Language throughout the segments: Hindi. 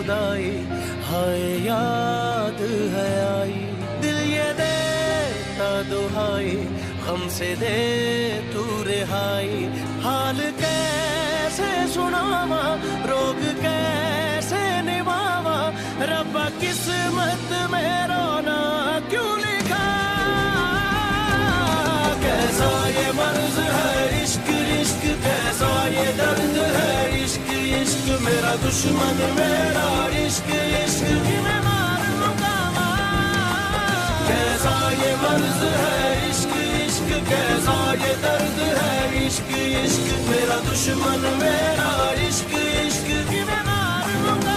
जुदाई, हाय याद है आई। दिल ये देता दुहाई, हमसे दे तू रिहाई। हाल कैसे सुनावा, रोग कैसे निभावा, रब्बा किस्मत में रोना क्यों लिखा। कैसा ये मर्ज है इश्क इश्क, कैसा ये दर्द है इश्क इश्क। मेरा दुश्मन मेरा इश्क इश्क की मैं मार लूंगा। कैसा ये मर्ज है इश्क इश्क, कैसा ये दर्द है इश्क इश्क। मेरा दुश्मन मेरा इश्क इश्क की मैं मार लूंगा।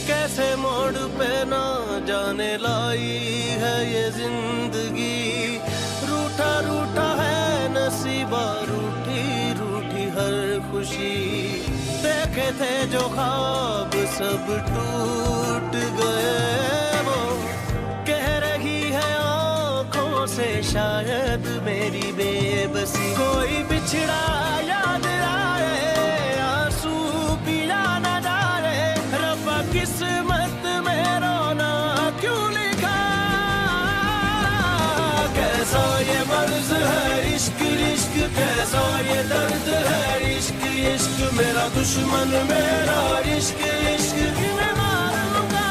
कैसे मोड़ पे ना जाने लाई है ये जिंदगी। रूठा रूठा है नसीबा, रूठी रूठी हर खुशी। देखे थे जो ख्वाब सब टूट गए, वो कह रही है आंखों से शायद मेरी बेबसी। कोई बिछड़ा याद आए, आंसू पिया न जाए, रब्बा किस्मत में रोना क्यों लिखा। कैसा ये मर्ज है इश्क इश्क, कैसा ये दर्द है इश्क इश्क। मेरा दुश्मन मेरा इश्क इश्क की मैं मार लूंगा।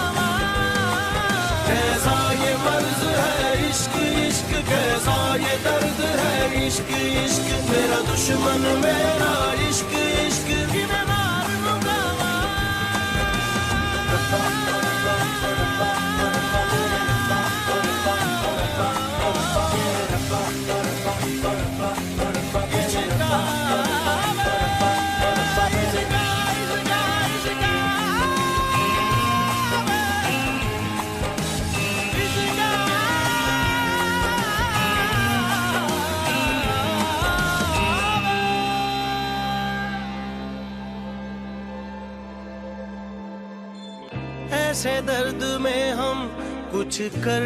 कैसा ये मर्ज है इश्क इश्क, कैसा ये दर्द है इश्क इश्क। मेरा दुश्मन मेरा इश्क इश्क की मैं मार लूंगा। ऐसे दर्द में हम कुछ कर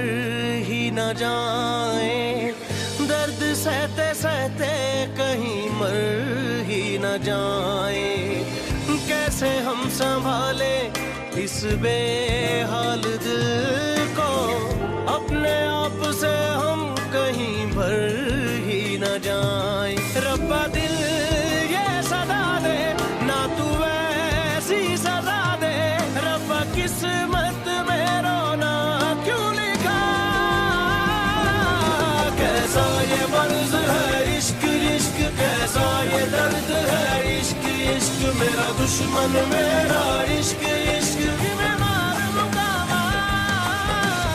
ही न जाएं, दर्द सहते सहते कहीं मर ही न जाएं। कैसे हम संभाले इस बेहाल दिल को, अपने आप से हम कहीं भर ही न जाएं। रब्बा दिल ये सदा दे ना, तू ऐसी सजा दे, रब्बा किस्मत में रोना क्यों लिखा। कैसा ये मर्ज है इश्क इश्क, कैसा ये दर्द है इश्क इश्क। मेरा दुश्मन मेरा इश्क इश्क की मैं मार लूंगा।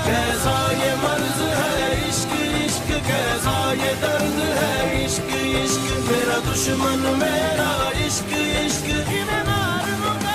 कैसा ये मर्ज है इश्क इश्क, कैसा ये दर्द है इश्क इश्क। मेरा दुश्मन मेरा इश्क इश्क की मैं मार लूंगा।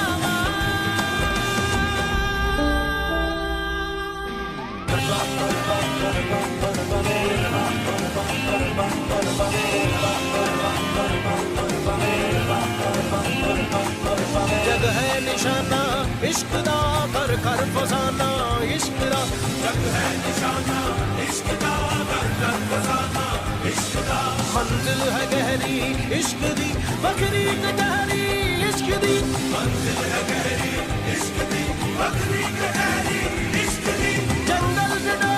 जग है निशाना इश्क दा, कर कर फसाना इश्क दा। जग है निशाना इश्क दा, कर कर फसाना इश्क दा। मंजिल है गहरी इश्क दी, बकरी गहरी इश्क दी। मंजिल है गहरी इश्क दी, बकरी गहरी इश्क दी। जंगल जड़े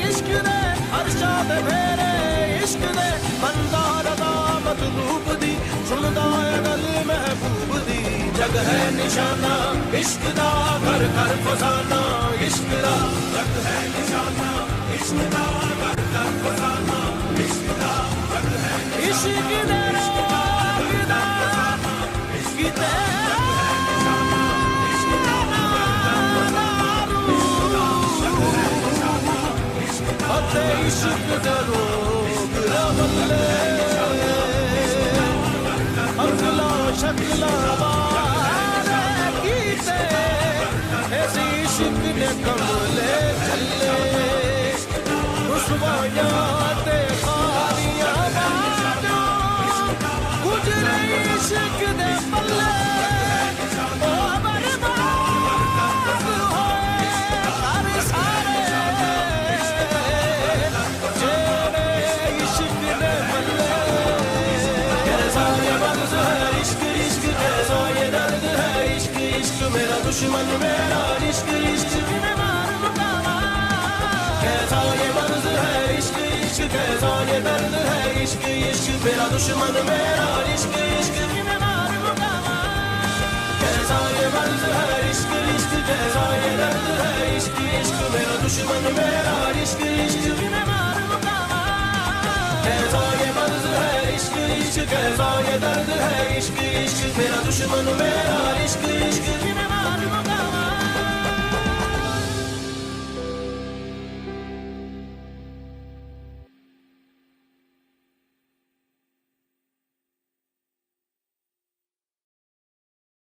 इश्क दे, अरशा दे फेरे इश्क दे। बंदा रदा मतलूब दी, सुनदा है गल महबूब दी। जग है निशाना इश्क दा, कर कर फसाना इश्क दा। जग है निशाना इश्क दा, कर कर फसाना इश्क दा। जग है इश्क दे रोगदा, इश्क दे इश्क दे रोग रवले, अगला शक्ला मेरा दुश्मन मेरा इश्क इश्क में मार मुकामा कैसा ये मर्ज है इश्क इश्क कैसा ये दर्द है इश्क इश्क मेरा दुश्मन मेरा इश्क इश्क में मार मुकामा कैसा ये मर्ज है इश्क इश्क कैसा ये दर्द है इश्क इश्क मेरा दुश्मन मेरा इश्क इश्क में मार मुकामा कैसा ये मर्ज है इश्क इश्क कैसा ये दर्द है इश्क इश्क मेरा दुश्मन मेरा इश्क